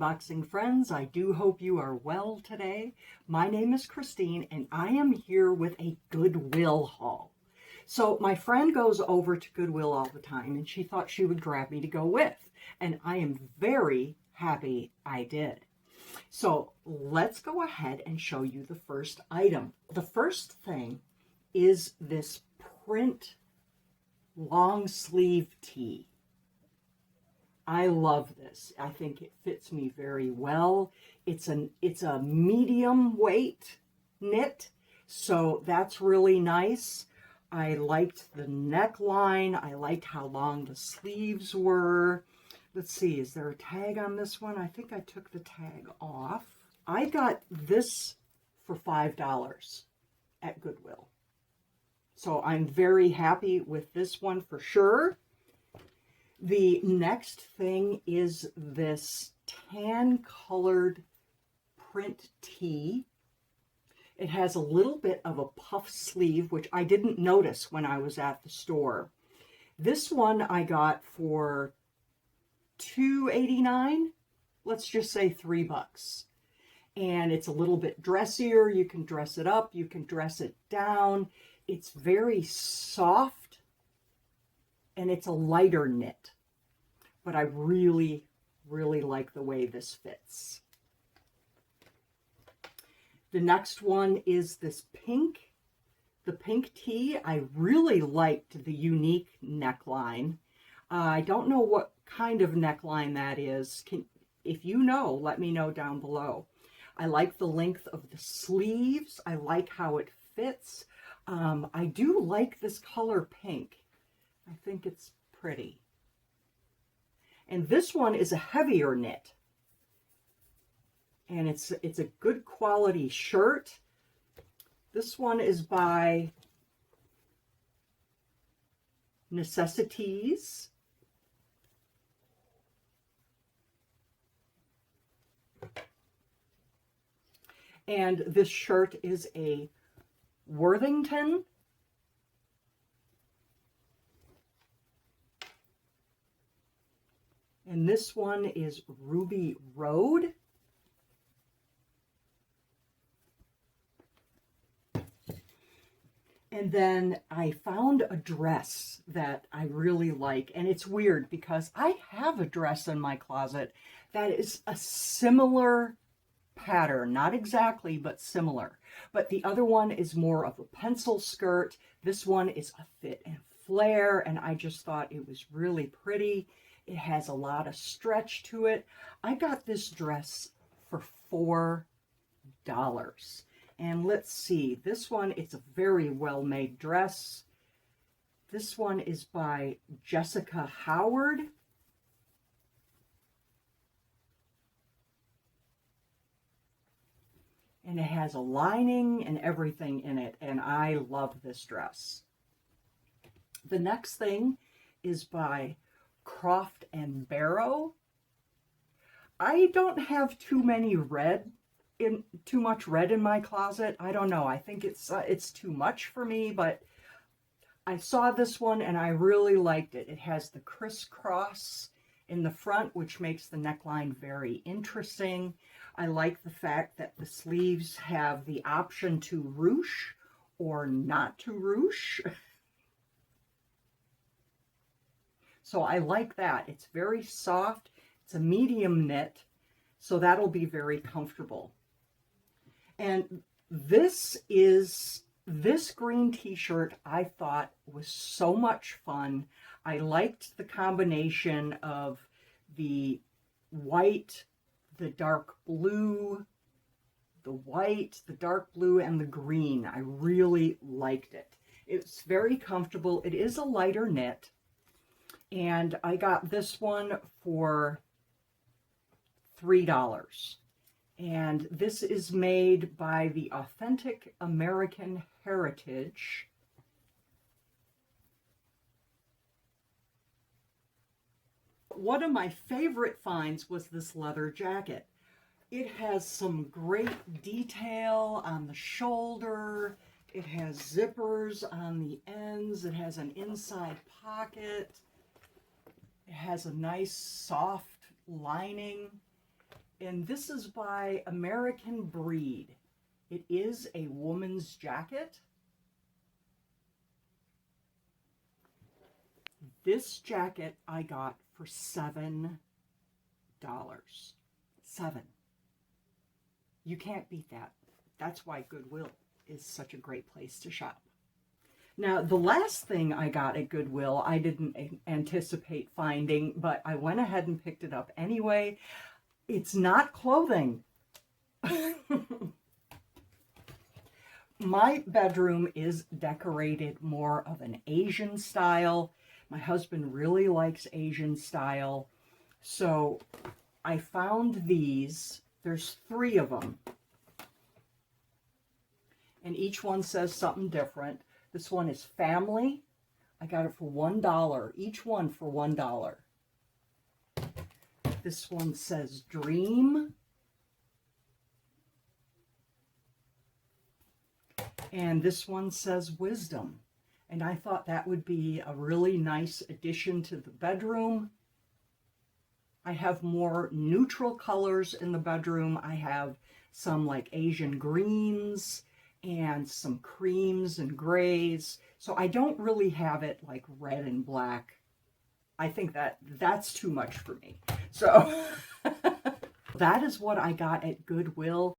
unboxing friends. I do hope you are well today. My name is Christine and I am here with a Goodwill haul. So my friend goes over to Goodwill all the time and she thought she would grab me to go with. And I am very happy I did. So let's go ahead and show you the first item. The first thing is this print long sleeve tee. I love this. I think it fits me very well. It's a medium weight knit, so that's really nice. I liked the neckline. I liked how long the sleeves were. Let's see, is there a tag on this one? I think I took the tag off. I got this for $5 at Goodwill. So I'm very happy with this one for sure. The next thing is this tan colored print tee. It has a little bit of a puff sleeve, which I didn't notice when I was at the store. This one I got for $2.89. Let's just say $3. And it's a little bit dressier. You can dress it up, you can dress it down. It's very soft. And it's a lighter knit, but I really, really like the way this fits. The next one is this pink, the pink tee. I really liked the unique neckline. I don't know what kind of neckline that is. If you know, let me know down below. I like the length of the sleeves. I like how it fits. I do like this color pink. I think it's pretty. And this one is a heavier knit. And it's a good quality shirt. This one is by Necessities. And this shirt is a Worthington. And this one is Ruby Road. And then I found a dress that I really like. And it's weird because I have a dress in my closet that is a similar pattern. Not exactly, but similar. But the other one is more of a pencil skirt. This one is a fit and flare. And I just thought it was really pretty. It has a lot of stretch to it. I got this dress for $4. And let's see, this one, it's a very well-made dress. This one is by Jessica Howard. And it has a lining and everything in it. And I love this dress. The next thing is by Croft and Barrow. I don't have too much red in my closet. I don't know. I think it's too much for me, but I saw this one and I really liked it. It has the crisscross in the front, which makes the neckline very interesting. I like the fact that the sleeves have the option to ruche or not to ruche. So I like that. It's very soft. It's a medium knit, so that'll be very comfortable. And this green t-shirt I thought was so much fun. I liked the combination of the white, the dark blue, the white, the dark blue, and the green. I really liked it. It's very comfortable. It is a lighter knit. And I got this one for $3. And this is made by the Authentic American Heritage. One of my favorite finds was this leather jacket. It has some great detail on the shoulder. It has zippers on the ends. It has an inside pocket. It has a nice soft lining. And this is by American Breed. It is a woman's jacket. This jacket I got for $7. $7. You can't beat that. That's why Goodwill is such a great place to shop. Now, the last thing I got at Goodwill, I didn't anticipate finding, but I went ahead and picked it up anyway. It's not clothing. My bedroom is decorated more of an Asian style. My husband really likes Asian style. So I found these. There's 3 of them. And each one says something different. This one is family. I got it for $1. Each one for $1. This one says dream. And this one says wisdom. And I thought that would be a really nice addition to the bedroom. I have more neutral colors in the bedroom. I have some like Asian greens and some creams and grays. So I don't really have it like red and black. I think that's too much for me. So that is what I got at Goodwill.